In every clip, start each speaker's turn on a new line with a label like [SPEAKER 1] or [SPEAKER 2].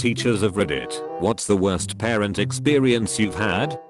[SPEAKER 1] teachers of Reddit, what's the worst parent experience you've had?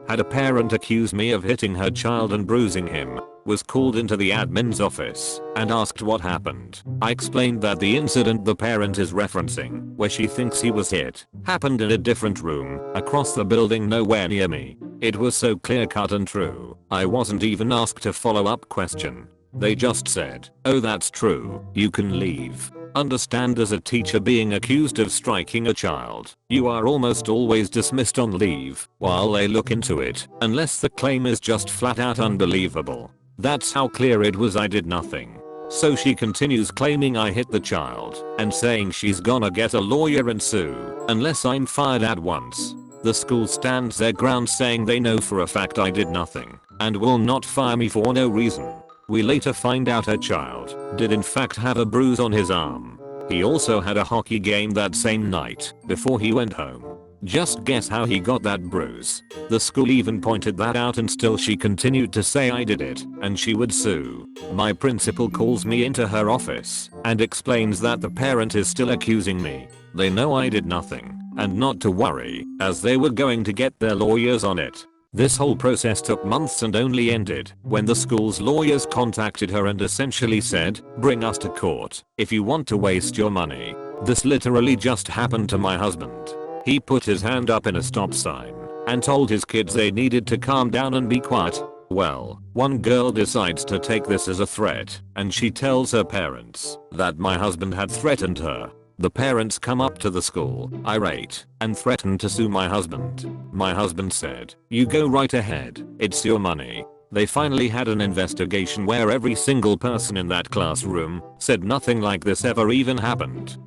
[SPEAKER 1] Had a parent accuse me of hitting her child and bruising him. Was called into the admin's office and asked what happened. I explained that the incident the parent is referencing, where she thinks he was hit, happened in a different room, across the building, nowhere near me. It was so clear cut and true, I wasn't even asked a follow-up question. They just said, "Oh, that's true, you can leave." Understand, as a teacher being accused of striking a child, you are almost always dismissed on leave while they look into it, unless the claim is just flat out unbelievable. That's how clear it was I did nothing. So she continues claiming I hit the child and saying she's gonna get a lawyer and sue unless I'm fired at once. The school stands their ground, saying they know for a fact I did nothing and will not fire me for no reason. We later find out her child did in fact have a bruise on his arm. He also had a hockey game that same night before he went home. Just guess how he got that bruise. The school even pointed that out, and still she continued to say I did it and she would sue. My principal calls me into her office and explains that the parent is still accusing me. They know I did nothing and not to worry, as they were going to get their lawyers on it. This whole process took months and only ended when the school's lawyers contacted her and essentially said, "Bring us to court if you want to waste your money." This literally just happened to my husband. He put his hand up in a stop sign and told his kids they needed to calm down and be quiet. Well, one girl decides to take this as a threat, and she tells her parents that my husband had threatened her. The parents come up to the school, irate, and threaten to sue my husband. My husband said, "You go right ahead, it's your money." They finally had an investigation where every single person in that classroom said nothing like this ever even happened.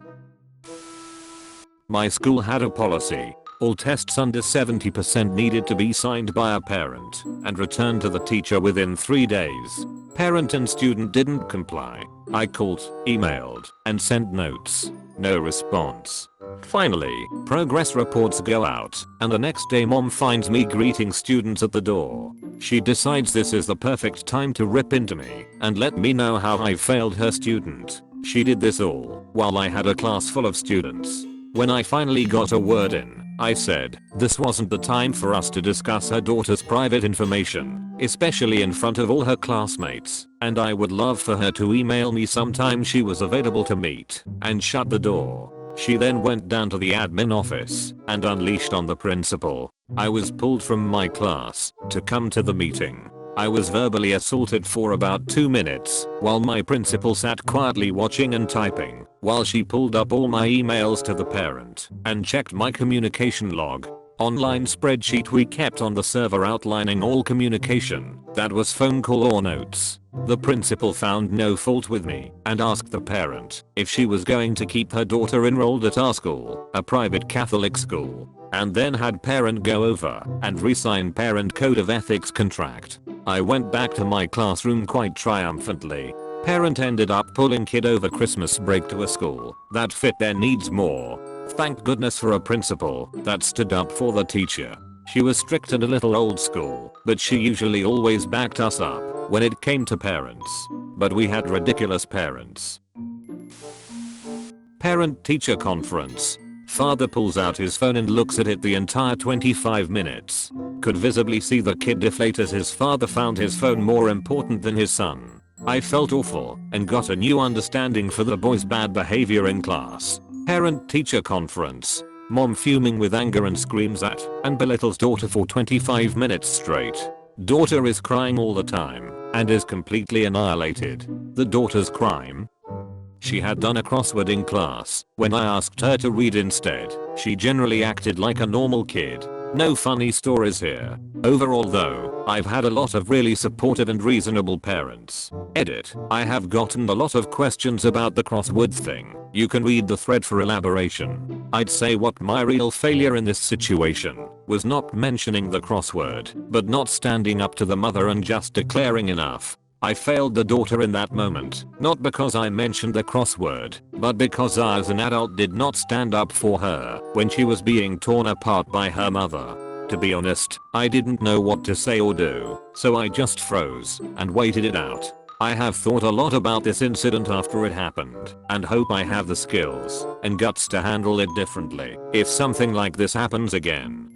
[SPEAKER 1] My school had a policy. All tests under 70% needed to be signed by a parent and returned to the teacher within 3 days. Parent and student didn't comply. I called, emailed, and sent notes. No response. Finally, progress reports go out, and the next day mom finds me greeting students at the door. She decides this is the perfect time to rip into me and let me know how I failed her student. She did this all while I had a class full of students. When I finally got a word in, I said, this wasn't the time for us to discuss her daughter's private information, especially in front of all her classmates, and I would love for her to email me sometime she was available to meet, and shut the door. She then went down to the admin office and unleashed on the principal. I was pulled from my class to come to the meeting. I was verbally assaulted for about 2 minutes while my principal sat quietly watching and typing while she pulled up all my emails to the parent and checked my communication log. Online spreadsheet we kept on the server outlining all communication that was phone call or notes. The principal found no fault with me and asked the parent if she was going to keep her daughter enrolled at our school, a private Catholic school, and then had parent go over and re-sign parent code of ethics contract. I went back to my classroom quite triumphantly. Parent ended up pulling kid over Christmas break to a school that fit their needs more. Thank goodness for a principal that stood up for the teacher. She was strict and a little old school, but she usually always backed us up when it came to parents. But we had ridiculous parents. Parent-teacher conference. Father pulls out his phone and looks at it the entire 25 minutes. Could visibly see the kid deflate as his father found his phone more important than his son. I felt awful and got a new understanding for the boy's bad behavior in class. Parent-teacher conference. Mom fuming with anger and screams at and belittles daughter for 25 minutes straight. Daughter is crying all the time and is completely annihilated. The daughter's crime? She had done a crossword in class. When I asked her to read instead, she generally acted like a normal kid. No funny stories here. Overall though, I've had a lot of really supportive and reasonable parents. Edit. I have gotten a lot of questions about the crossword thing. You can read the thread for elaboration. I'd say what my real failure in this situation was not mentioning the crossword, but not standing up to the mother and just declaring enough. I failed the daughter in that moment, not because I mentioned the crossword, but because I as an adult did not stand up for her when she was being torn apart by her mother. To be honest, I didn't know what to say or do, so I just froze and waited it out. I have thought a lot about this incident after it happened and hope I have the skills and guts to handle it differently if something like this happens again.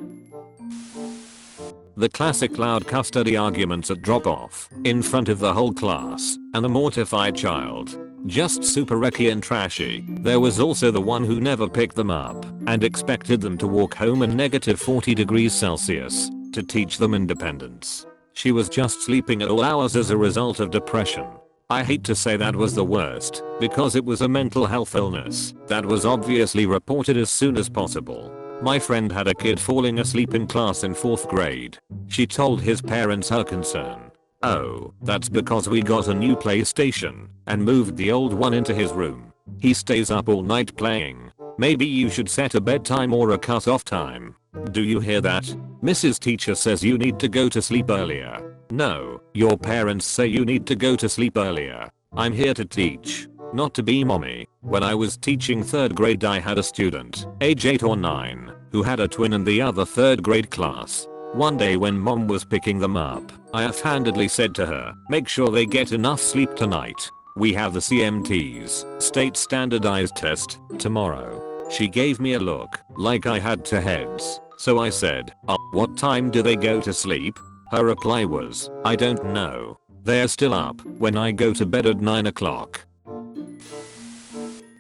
[SPEAKER 1] The classic loud custody arguments at drop-off in front of the whole class and the mortified child. Just super wrecky and trashy. There was also the one who never picked them up and expected them to walk home in -40°C to teach them independence. She was just sleeping at all hours as a result of depression. I hate to say that was the worst, because it was a mental health illness that was obviously reported as soon as possible. My friend had a kid falling asleep in class in 4th grade. She told his parents her concern. Oh, that's because we got a new PlayStation and moved the old one into his room. He stays up all night playing. Maybe you should set a bedtime or a cut-off time. Do you hear that? Mrs. Teacher says you need to go to sleep earlier. No, your parents say you need to go to sleep earlier. I'm here to teach, not to be mommy. When I was teaching 3rd grade, I had a student, age 8 or 9, who had a twin in the other 3rd grade class. One day when mom was picking them up, I offhandedly said to her, make sure they get enough sleep tonight. We have the CMT's state standardized test tomorrow. She gave me a look like I had 2 heads. So I said, what time do they go to sleep? Her reply was, I don't know. They're still up when I go to bed at 9 o'clock.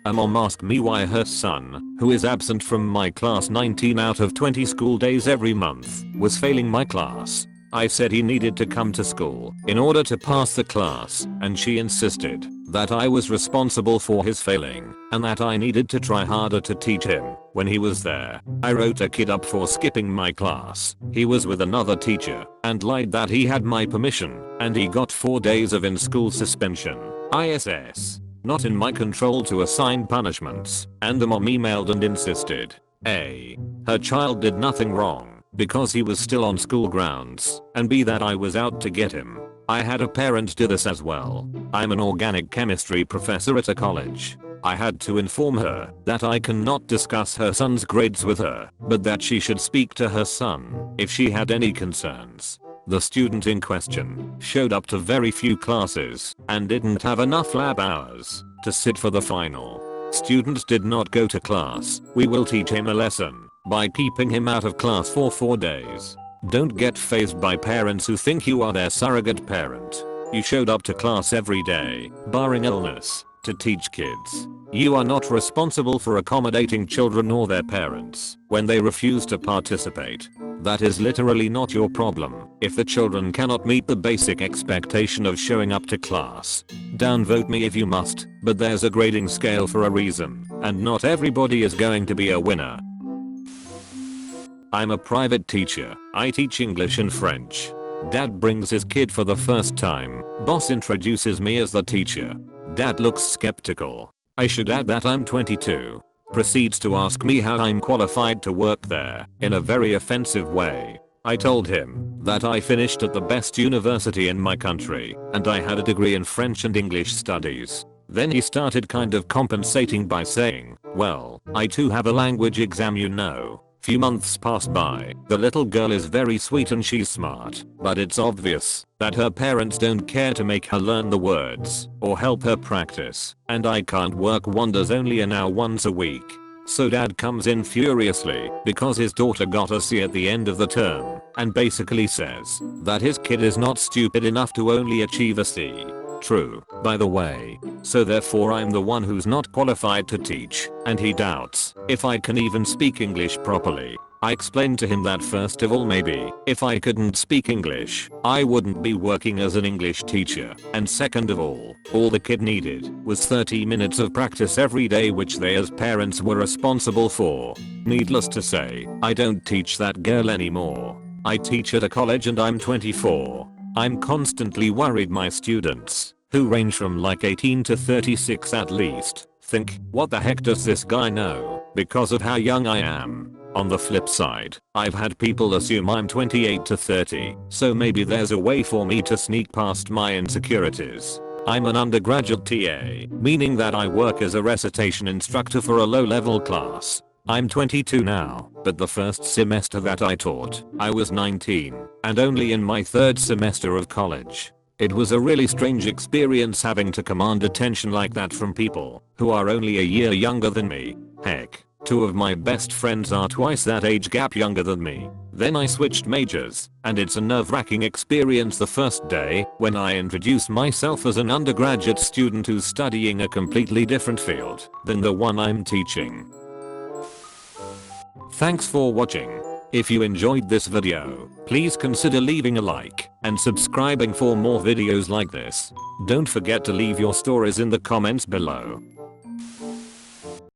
[SPEAKER 1] A mom asked me why her son, who is absent from my class 19 out of 20 school days every month, was failing my class. I said he needed to come to school in order to pass the class, and she insisted that I was responsible for his failing and that I needed to try harder to teach him when he was there. I wrote a kid up for skipping my class. He was with another teacher and lied that he had my permission, and he got 4 days of in-school suspension. ISS. Not in my control to assign punishments, and the mom emailed and insisted A. Her child did nothing wrong because he was still on school grounds, and B. that I was out to get him. I had a parent do this as well. I'm an organic chemistry professor at a college. I had to inform her that I cannot discuss her son's grades with her, but that she should speak to her son if she had any concerns. The student in question showed up to very few classes and didn't have enough lab hours to sit for the final. Students did not go to class. We will teach him a lesson by keeping him out of class for 4 days. Don't get fazed by parents who think you are their surrogate parent. You showed up to class every day, barring illness, to teach kids. You are not responsible for accommodating children or their parents when they refuse to participate. That is literally not your problem if the children cannot meet the basic expectation of showing up to class. Downvote me if you must, but there's a grading scale for a reason, and not everybody is going to be a winner. I'm a private teacher. I teach English and French. Dad brings his kid for the first time. Boss introduces me as the teacher. Dad looks skeptical. I should add that I'm 22. Proceeds to ask me how I'm qualified to work there in a very offensive way. I told him that I finished at the best university in my country and I had a degree in French and English studies. Then he started kind of compensating by saying, well, I too have a language exam, you know. Few months passed by. The little girl is very sweet and she's smart, but it's obvious that her parents don't care to make her learn the words or help her practice, and I can't work wonders only an hour once a week. So dad comes in furiously because his daughter got a C at the end of the term and basically says that his kid is not stupid enough to only achieve a C. True, by the way. So therefore I'm the one who's not qualified to teach, and he doubts if I can even speak English properly. I explained to him that first of all, maybe if I couldn't speak English, I wouldn't be working as an English teacher, and second of all the kid needed was 30 minutes of practice every day, which they as parents were responsible for. Needless to say, I don't teach that girl anymore. I teach at a college and I'm 24. I'm constantly worried my students, who range from like 18 to 36 at least, think, what the heck does this guy know, because of how young I am. On the flip side, I've had people assume I'm 28 to 30, so maybe there's a way for me to sneak past my insecurities. I'm an undergraduate TA, meaning that I work as a recitation instructor for a low-level class. I'm 22 now, but the first semester that I taught, I was 19, and only in my 3rd semester of college. It was a really strange experience having to command attention like that from people who are only a year younger than me. Heck, 2 of my best friends are twice that age gap younger than me. Then I switched majors, and it's a nerve-wracking experience the first day when I introduce myself as an undergraduate student who's studying a completely different field than the one I'm teaching. Thanks for watching. If you enjoyed this video, please consider leaving a like and subscribing for more videos like this. Don't forget to leave your stories in the comments below.